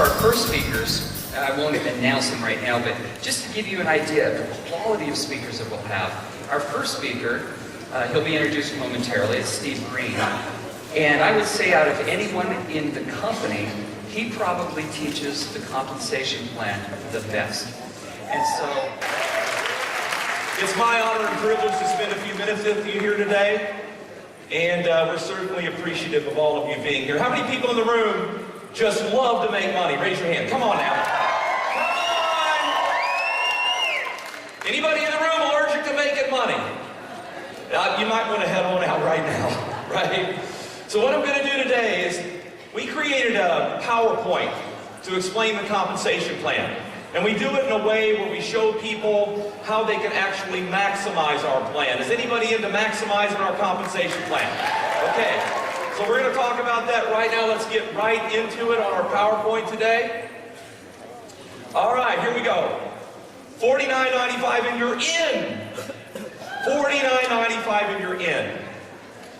our first speakers, I won't announce them right now, but just to give you an idea of the quality of speakers that we'll have. Our first speaker, he'll be introduced momentarily, is Steve Green. And I would say out of anyone in the company, he probably teaches the compensation plan the best. And so, it's my honor and privilege to spend a few minutes with you here today. And we're certainly appreciative of all of you being here. How many people in the room just love to make money? Raise your hand. Come on now. Come on! Anybody in the room allergic to making money? You might want to head on out right now, right? So what I'm going to do today is we created a PowerPoint to explain the compensation plan. And we do it in a way where we show people how they can actually maximize our plan. Is anybody into maximizing our compensation plan? Okay, so we're going to talk about that right now. Let's get right into it on our PowerPoint today. All right, here we go. $49.95 and you're in. $49.95 and you're in.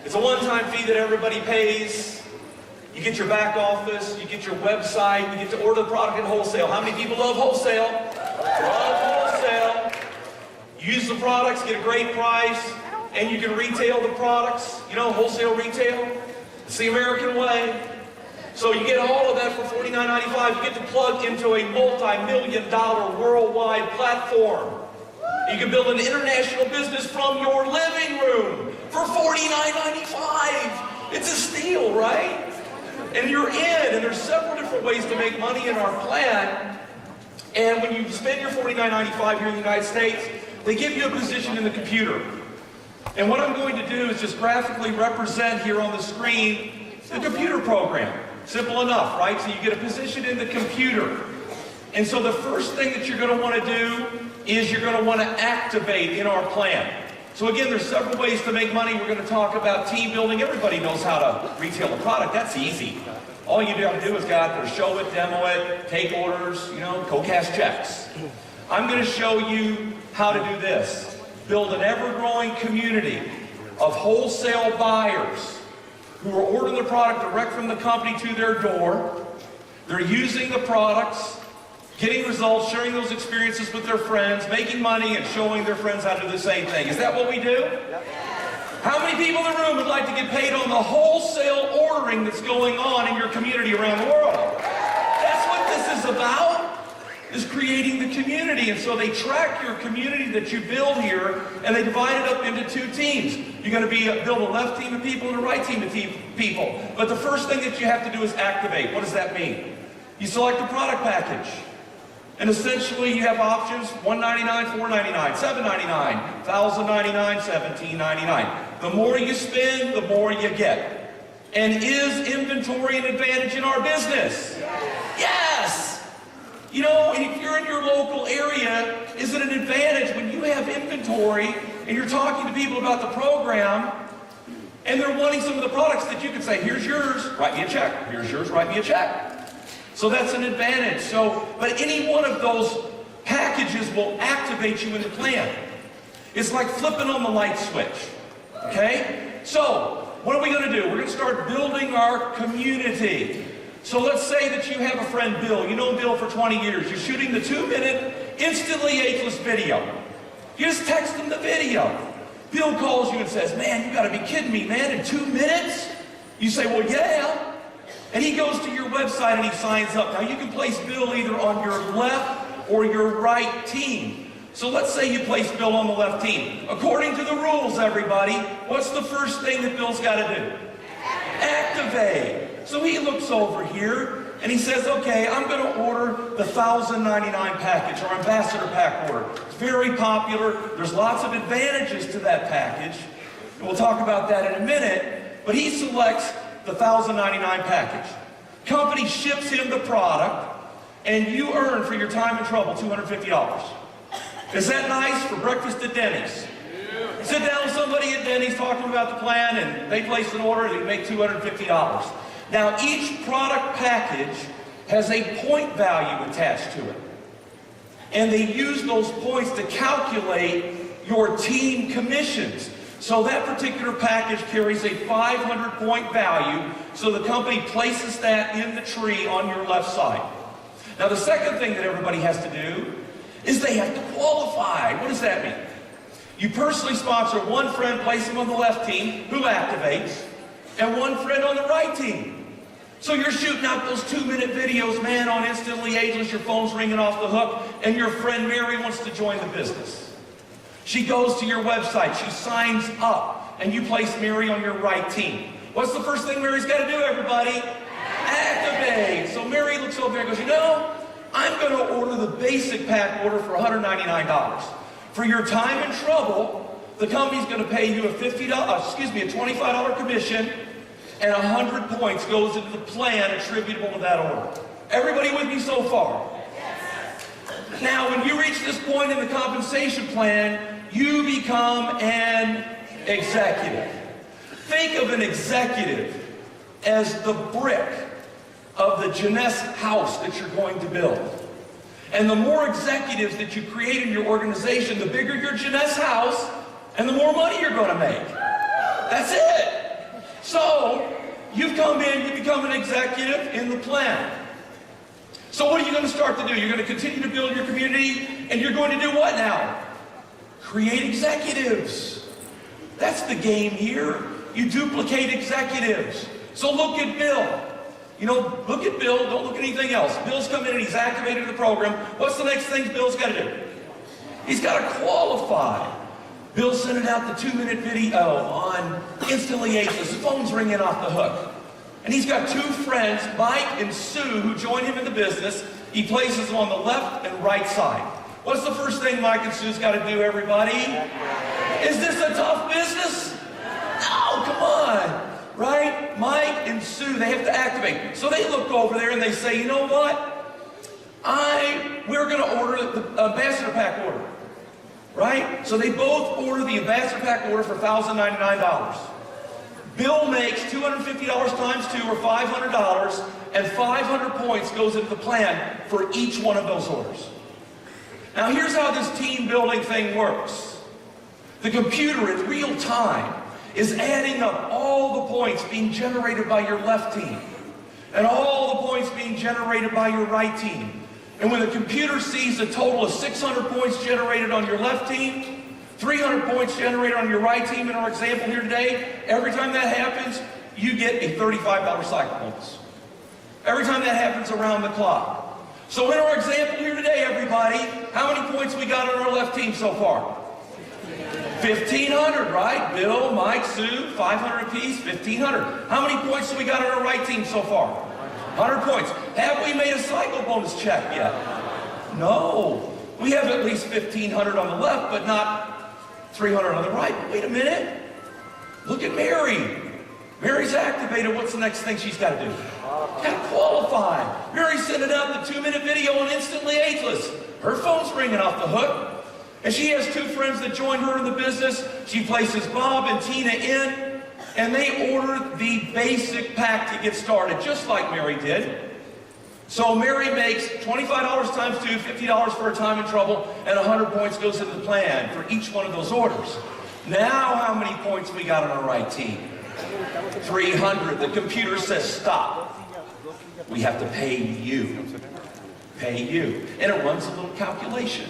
It's a one-time fee that everybody pays. You get your back office, you get your website, you get to order the product in wholesale. How many people love wholesale? Love wholesale. Use the products, get a great price, and you can retail the products. You know, wholesale retail. It's the American way. So you get all of that for $49.95. You get to plug into a multi-million-dollar worldwide platform. You can build an international business from your living room for $49.95. It's a steal, right? And you're in, and there's several different ways to make money in our plan. And when you spend your $49.95 here in the United States, they give you a position in the computer. And what I'm going to do is just graphically represent here on the screen the computer program. Simple enough, right? So you get a position in the computer. And so the first thing that you're going to want to do is you're going to want to activate in our plan. So again, there's several ways to make money. We're going to talk about team building. Everybody knows how to retail a product. That's easy. All you got to do is show it, demo it, take orders, go cash checks. I'm going to show you how to do this. Build an ever-growing community of wholesale buyers who are ordering the product direct from the company to their door. They're using the products, getting results, sharing those experiences with their friends, making money, and showing their friends how to do the same thing. Is that what we do? How many people in the room would like to get paid on the wholesale ordering that's going on in your community around the world? That's what this is about, is creating the community. And so they track your community that you build here, and they divide it up into two teams. You're going to build a left team of people and a right team of people. But the first thing that you have to do is activate. What does that mean? You select the product package. And essentially you have options, $199, $499, $799, $1,099, $1,799. The more you spend, the more you get. And is inventory an advantage in our business? Yes! If you're in your local area, is it an advantage when you have inventory and you're talking to people about the program and they're wanting some of the products that you can say, here's yours, write me a check. Here's yours, write me a check. So that's an advantage. But any one of those packages will activate you in the plan. It's like flipping on the light switch. Okay? So, what are we going to do? We're going to start building our community. So let's say that you have a friend, Bill. You know Bill for 20 years. You're shooting the 2-minute, instantly ageless video. You just text him the video. Bill calls you and says, man, you got to be kidding me, man, in 2 minutes? You say, well, yeah. And he goes to your website and he signs up. Now you can place Bill either on your left or your right team. So let's say you place Bill on the left team. According to the rules, everybody, what's the first thing that Bill's got to do? Activate. So he looks over here and he says, okay, I'm going to order the $1,099 package or ambassador pack order. It's very popular. There's lots of advantages to that package. And we'll talk about that in a minute. But he selects the $1,099 package. Company ships him the product, and you earn for your time and trouble $250. Is that nice for breakfast at Denny's? You sit down with somebody at Denny's talking about the plan, and they place an order, and you make $250. Now, each product package has a point value attached to it. And they use those points to calculate your team commissions. So that particular package carries a 500-point value, so the company places that in the tree on your left side. Now, the second thing that everybody has to do is they have to qualify. What does that mean? You personally sponsor one friend, place him on the left team, who activates, and one friend on the right team. So you're shooting out those 2-minute videos, man, on Instantly Ageless, your phone's ringing off the hook, and your friend Mary wants to join the business. She goes to your website, she signs up, and you place Mary on your right team. What's the first thing Mary's got to do, everybody? Activate. So Mary looks over there and goes, you know, I'm going to order the basic pack order for $199. For your time and trouble, the company's going to pay you a $25 commission, and 100 points goes into the plan attributable to that order. Everybody with me so far? Now, when you reach this point in the compensation plan, you become an executive. Think of an executive as the brick of the Jeunesse house that you're going to build. And the more executives that you create in your organization, the bigger your Jeunesse house, and the more money you're going to make. That's it. So, you've come in, you become an executive in the plan. So what are you going to start to do? You're going to continue to build your community, and you're going to do what now? Create executives. That's the game here. You duplicate executives. So look at Bill. You know, look at Bill, don't look at anything else. Bill's come in and he's activated the program. What's the next thing Bill's got to do? He's got to qualify. Bill's sending out the 2-minute video on Instantly Ageless. The phone's ringing off the hook. And he's got 2 friends, Mike and Sue, who join him in the business. He places them on the left and right side. What's the first thing Mike and Sue's got to do, everybody? Is this a tough business? No, come on. Right? Mike and Sue, they have to activate. So they look over there and they say, you know what? We're going to order the ambassador pack order. Right? So they both order the ambassador pack order for $1,099. Bill makes $250 times 2 or $500, and 500 points goes into the plan for each one of those orders. Now here's how this team building thing works. The computer in real time is adding up all the points being generated by your left team and all the points being generated by your right team. And when the computer sees a total of 600 points generated on your left team, 300 points generated on your right team in our example here today, every time that happens, you get a $35 cycle bonus. Every time that happens around the clock. So in our example here today, everybody, how many points we got on our left team so far? 1,500, right? Bill, Mike, Sue, 500 apiece, 1,500. How many points have we got on our right team so far? 100 points. Have we made a cycle bonus check yet? No. We have at least 1,500 on the left, but not 300 on the right. But wait a minute. Look at Mary. Mary's activated. What's the next thing she's got to do? Got to qualify. Mary's sending out the 2-minute video on Instantly Ageless. Her phone's ringing off the hook. And she has 2 friends that join her in the business. She places Bob and Tina in, and they order the basic pack to get started, just like Mary did. So Mary makes $25 times 2, $50 for her time and trouble, and 100 points goes into the plan for each one of those orders. Now how many points we got on our right team? 300. The computer says stop. We have to pay you. Pay you. And it runs a little calculation.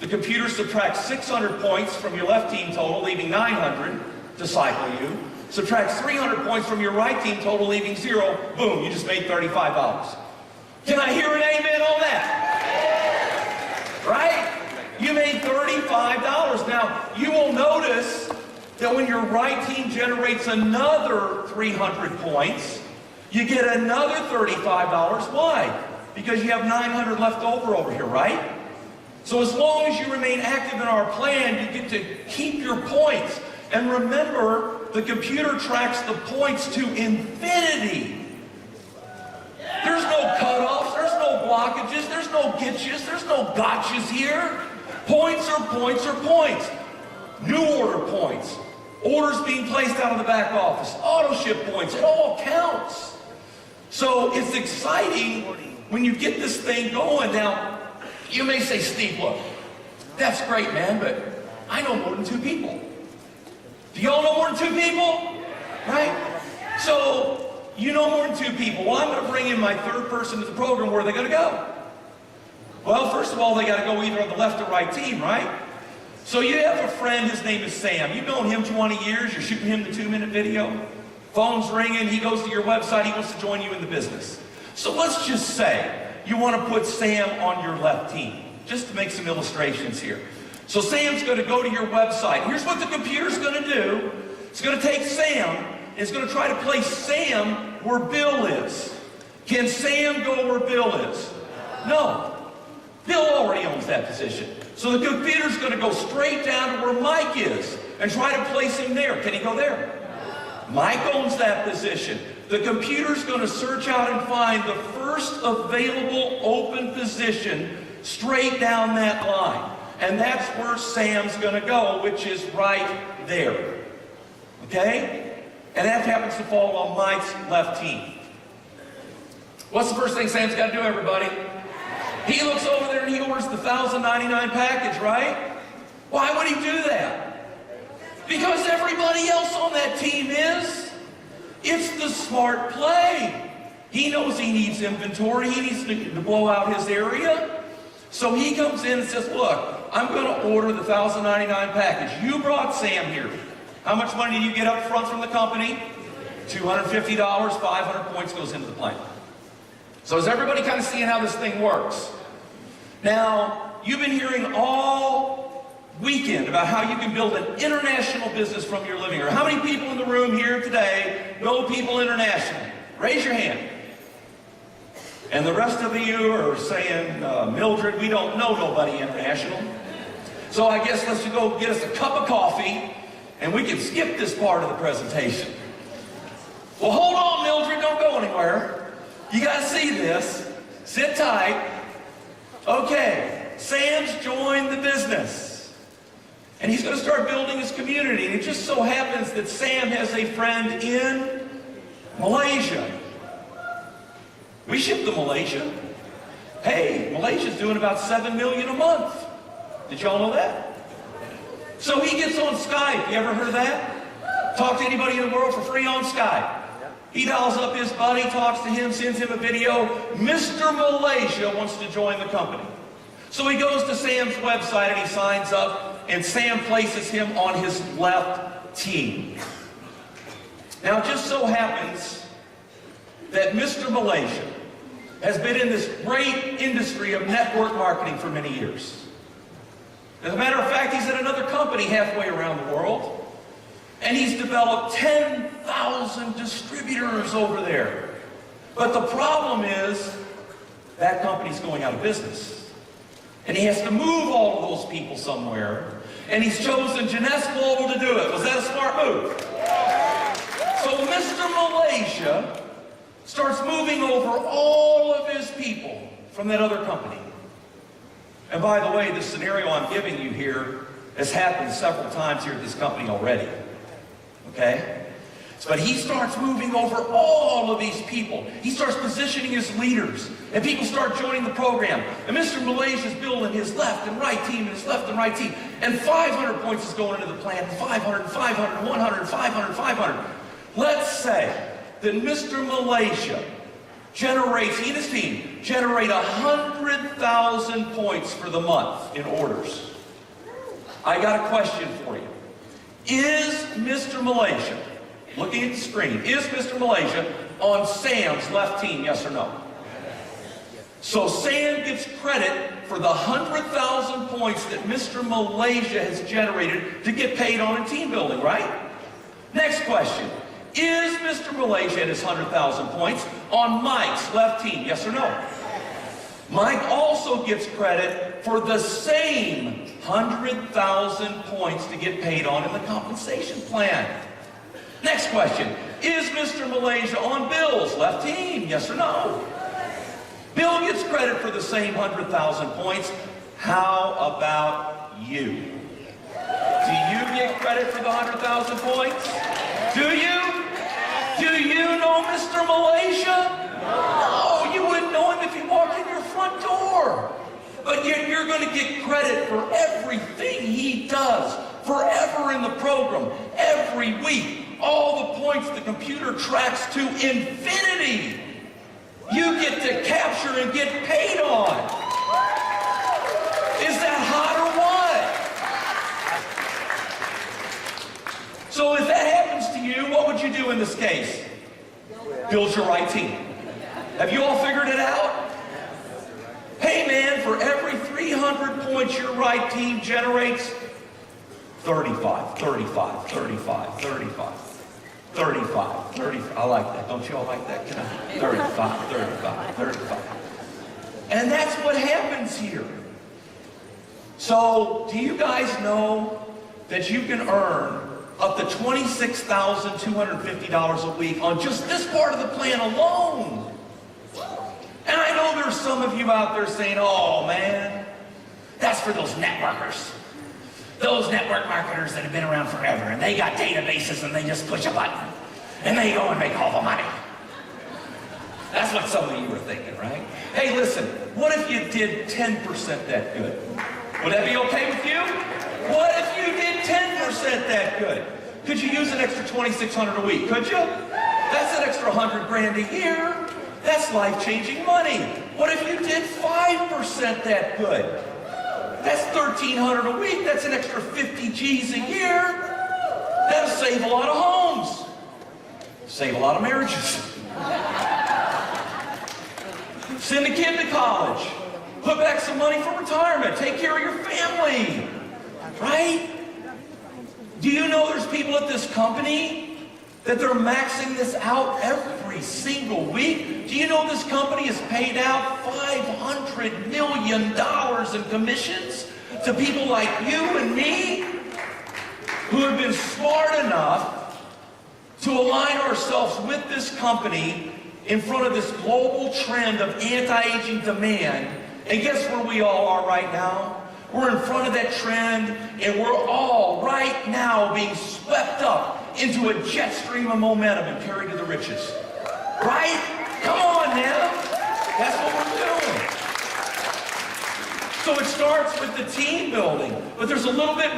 The computer subtracts 600 points from your left team total, leaving 900 to cycle you. Subtracts 300 points from your right team total, leaving 0. Boom, you just made $35. Can I hear an amen on that? Right? You made $35. Now, you will notice that when your right team generates another 300 points, you get another $35. Why? Because you have 900 left over here, right? So as long as you remain active in our plan, you get to keep your points. And remember, the computer tracks the points to infinity. There's no cutoffs, there's no blockages, there's no getches, there's no gotchas here. Points are points are points. New order points. Orders being placed out of the back office. Auto ship points. It all counts. So it's exciting when you get this thing going. Now, you may say, Steve, look, that's great, man, but I know more than 2 people. Do y'all know more than 2 people? Right? So, you know more than 2 people. Well, I'm going to bring in my 3rd person to the program. Where are they going to go? Well, first of all, they got to go either on the left or right team, right? So you have a friend, his name is Sam. You've known him 20 years. You're shooting him the 2-minute video. Phone's ringing. He goes to your website. He wants to join you in the business. So let's just say you want to put Sam on your left team, just to make some illustrations here. So Sam's going to go to your website. Here's what the computer's going to do. It's going to take Sam, and it's going to try to place Sam where Bill is. Can Sam go where Bill is? No. Bill already owns that position. So the computer's going to go straight down to where Mike is and try to place him there. Can he go there? Mike owns that position. The computer's going to search out and find the first available open position straight down that line. And that's where Sam's going to go, which is right there. Okay? And that happens to fall on Mike's left team. What's the first thing Sam's got to do, everybody? He looks over there and he orders the $1,099 package, right? Why would he do that? Because everybody else on that team is. It's the smart play. He knows he needs inventory. He needs to blow out his area. So he comes in and says, look, I'm going to order the $1,099 package. You brought Sam here. How much money do you get up front from the company? $250, 500 points goes into the plan. So is everybody kind of seeing how this thing works? Now, you've been hearing all weekend about how you can build an international business from your living room. How many people in the room here today know people internationally? Raise your hand. And the rest of you are saying, Mildred, we don't know nobody international. So I guess let's go get us a cup of coffee and we can skip this part of the presentation. Well, hold on, Mildred, don't go anywhere. You got to see this. Sit tight. Okay, Sam's joined the business. And he's going to start building his community. And it just so happens that Sam has a friend in Malaysia. We ship to Malaysia. Hey, Malaysia's doing about $7 million a month. Did y'all know that? So he gets on Skype. You ever heard of that? Talk to anybody in the world for free on Skype. He dials up his buddy, talks to him, sends him a video. Mr. Malaysia wants to join the company. So he goes to Sam's website and he signs up, and Sam places him on his left team. Now, it just so happens that Mr. Malaysia has been in this great industry of network marketing for many years. As a matter of fact, he's at another company halfway around the world. And he's developed 10,000 distributors over there. But the problem is, that company's going out of business. And he has to move all of those people somewhere. And he's chosen Jeunesse Global to do it. Was that a smart move? So Mr. Malaysia starts moving over all of his people from that other company. And by the way, the scenario I'm giving you here has happened several times here at this company already. Okay? But he starts moving over all of these people. He starts positioning his leaders. And people start joining the program. And Mr. Malaysia's building his left and right team and his left and right team. And 500 points is going into the plan. 500, 500, 100, 500, 500. Let's say that Mr. Malaysia generates, he and his team, generate 100,000 points for the month in orders. I got a question for you. Is Mr. Malaysia, looking at the screen, is Mr. Malaysia on Sam's left team, yes or no? So Sam gets credit for the 100,000 points that Mr. Malaysia has generated to get paid on in team building, right? Next question. Is Mr. Malaysia at his 100,000 points on Mike's left team, yes or no? Mike also gets credit for the same 100,000 points to get paid on in the compensation plan. Next question. Is Mr. Malaysia on Bill's left team? Yes or no? Bill gets credit for the same 100,000 points. How about you? Do you get credit for the 100,000 points? Do you? Do you know Mr. Malaysia? No, you wouldn't know him if he walked in your front door. But yet you're going to get credit for everything he does forever in the program, every week. All the points the computer tracks to infinity. You get to capture and get paid on. So if that happens to you, what would you do in this case? Build your right team. Have you all figured it out? Hey man, for every 300 points your right team generates, 35, 35, 35, 35, 35, 35. I like that. Don't you all like that? 35, 35, 35. And that's what happens here. So, do you guys know that you can earn up to $26,250 a week on just this part of the plan alone? And I know there's some of you out there saying, oh man, that's for those networkers. Those network marketers that have been around forever, and they got databases and they just push a button and they go and make all the money. That's what some of you were thinking, right? Hey, listen, what if you did 10% that good? Would that be okay with you? What if you did 10% that good? Could you use an extra $2,600 a week? Could you? That's an extra $100 grand a year. That's life-changing money. What if you did 5% that good? That's $1,300 a week. That's an extra 50 G's a year. That'll save a lot of homes. Save a lot of marriages. Send a kid to college. Put back some money for retirement. Take care of your family. Right? Do you know there's people at this company that they're maxing this out every single week? Do you know this company has paid out $500 million in commissions to people like you and me who have been smart enough to align ourselves with this company in front of this global trend of anti-aging demand? And guess where we all are right now? We're in front of that trend, and we're all right now being swept up into a jet stream of momentum and carried to the riches. Right? Come on now. That's what we're doing. So it starts with the team building, but there's a little bit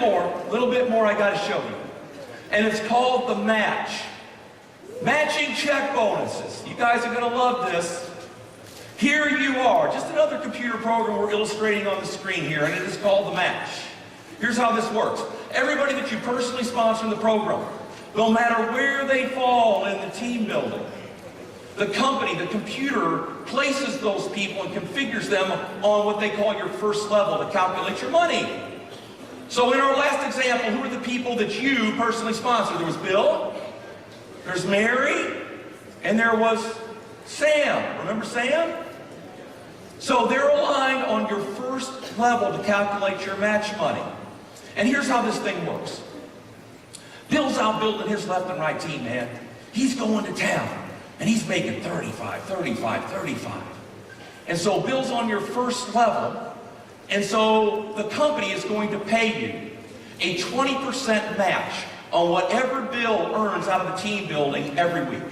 more I got to show you. And it's called the match. Matching check bonuses. You guys are going to love this. Here you are, just another computer program we're illustrating on the screen here, and it is called the match. Here's how this works. Everybody that you personally sponsor in the program, no matter where they fall in the team building, the company, the computer, places those people and configures them on what they call your first level to calculate your money. So in our last example, who are the people that you personally sponsored? There was Bill, there's Mary, and there was Sam. Remember Sam? So they're aligned on your first level to calculate your match money. And here's how this thing works. Bill's out building his left and right team, man. He's going to town, and he's making 35, 35, 35. And so Bill's on your first level, and so the company is going to pay you a 20% match on whatever Bill earns out of the team building every week.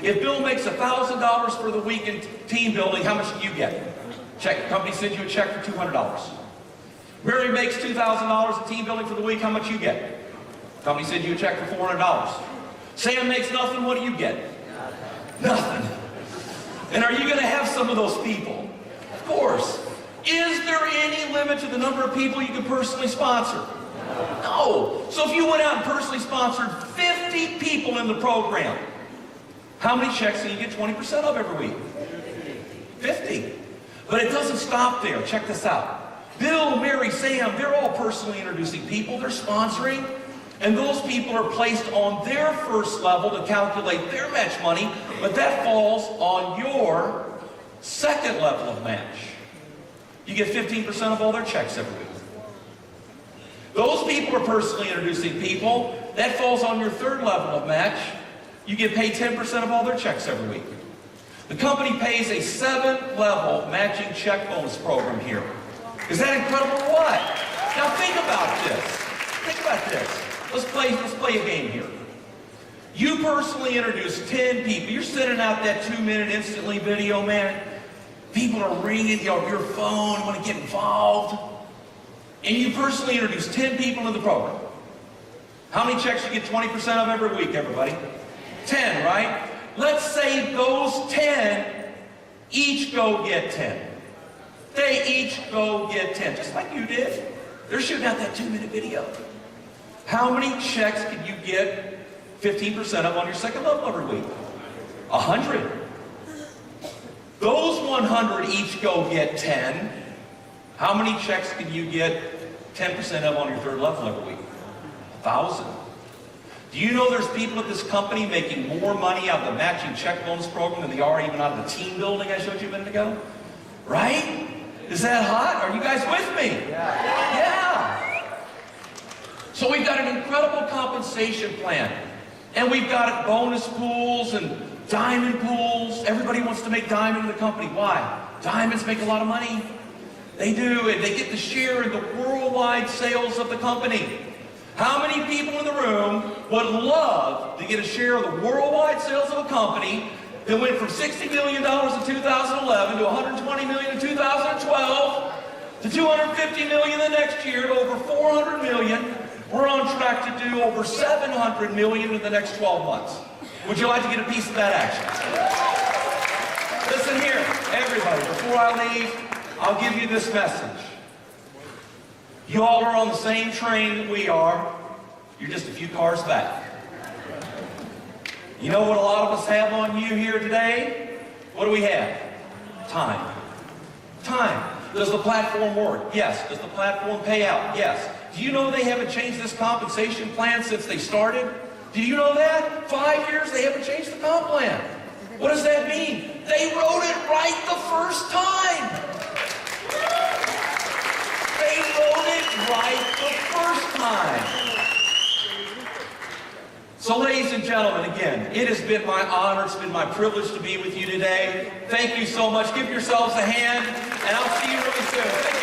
If Bill makes $1,000 for the week in team building, how much do you get? Check. Company sends you a check for $200. Mary makes $2,000 in team building for the week, how much you get? Company sends you a check for $400. Sam makes nothing, what do you get? Nothing. And are you going to have some of those people? Of course. Is there any limit to the number of people you can personally sponsor? No. So if you went out and personally sponsored 50 people in the program, how many checks do you get 20% of every week? 50. But it doesn't stop there. Check this out. Bill, Mary, Sam, they're all personally introducing people. They're sponsoring. And those people are placed on their first level to calculate their match money, but that falls on your second level of match. You get 15% of all their checks every week. Those people are personally introducing people. That falls on your third level of match. You get paid 10% of all their checks every week. The company pays a 7-level matching check bonus program here. Is that incredible or what? Now think about this. Think about this. Let's play a game here. You personally introduce 10 people. You're sending out that 2-minute instantly video, man. People are ringing your phone, want to get involved. And you personally introduce 10 people in the program. How many checks you get 20% of every week, everybody? 10, right? Let's say those 10 each go get 10. They each go get 10, just like you did. They're shooting out that 2-minute video. How many checks can you get 15% of on your second level every week? 100. Those 100 each go get 10. How many checks can you get 10% of on your third level every week? 1,000. Do you know there's people at this company making more money out of the matching check bonus program than they are even out of the team building I showed you a minute ago? Right? Is that hot? Are you guys with me? Yeah. So we've got an incredible compensation plan. And we've got bonus pools and diamond pools. Everybody wants to make diamond in the company. Why? Diamonds make a lot of money. They do, and they get to share in the worldwide sales of the company. How many people in the room would love to get a share of the worldwide sales of a company that went from $60 million in 2011 to $120 million in 2012 to $250 million the next year to over $400 million? We're on track to do over $700 million in the next 12 months. Would you like to get a piece of that action? Listen here, everybody, before I leave, I'll give you this message. You all are on the same train that we are. You're just a few cars back. You know what a lot of us have on you here today? What do we have? Time. Time. Does the platform work? Yes. Does the platform pay out? Yes. Do you know they haven't changed this compensation plan since they started? Do you know that? 5 years they haven't changed the comp plan. What does that mean? They wrote it right the first time. They wrote it right the first time. So ladies and gentlemen, again, it has been my honor, it's been my privilege to be with you today. Thank you so much. Give yourselves a hand, and I'll see you really soon.